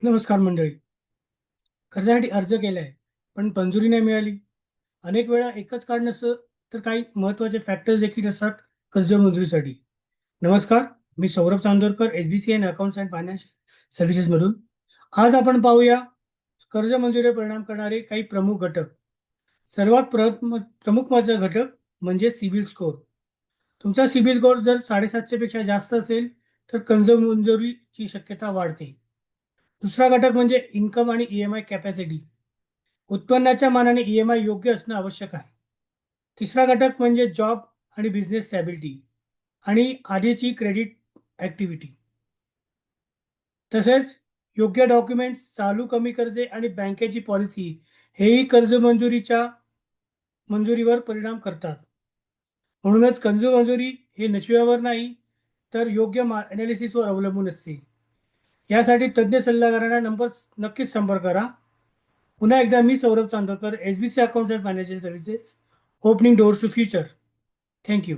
नमस्कार मंडळी. कर्जासाठी अर्ज केलाय पण मंजुरी नाही मिळाली. अनेक वेळा एकच कारण नसतं, तर काही महत्त्वाचे फॅक्टर्स देखील असतात कर्ज मंजुरीसाठी. नमस्कार, मी Saurabh Chandorkar, SBCN accounts and financial सर्व्हिसेसमधून. आज आपण पाहूया कर्ज मंजुरीवर परिणाम करणारे काही प्रमुख घटक. सर्वात प्रमुख माझा घटक म्हणजे सिबिल स्कोअर. तुमचा सिबिल स्कोअर जर 750 पेक्षा जास्त असेल तर कर्ज मंजुरीची शक्यता वाढते. दुसरा घटक म्हणजे इन्कम आणि EMI कॅपॅसिटी. उत्पन्नाच्या मानाने EMI योग्य असणं आवश्यक आहे. तिसरा घटक म्हणजे जॉब आणि बिझनेस स्टॅबिलिटी आणि आधीची क्रेडिट ॲक्टिव्हिटी. तसेच योग्य डॉक्युमेंट्स, चालू कमी कर्जे आणि बँकेची पॉलिसी हेही कर्ज मंजुरीवर परिणाम करतात. म्हणूनच कर्ज मंजुरी हे नशिबावर नाही, तर योग्य ॲनालिसिसवर अवलंबून असते. यासाठी तज्ज्ञ सल्लागारांना नक्कीच संपर्क करा. पुन्हा एकदा मी Saurabh Chandorkar, SBC accounts and financial services, opening doors to future. Thank you.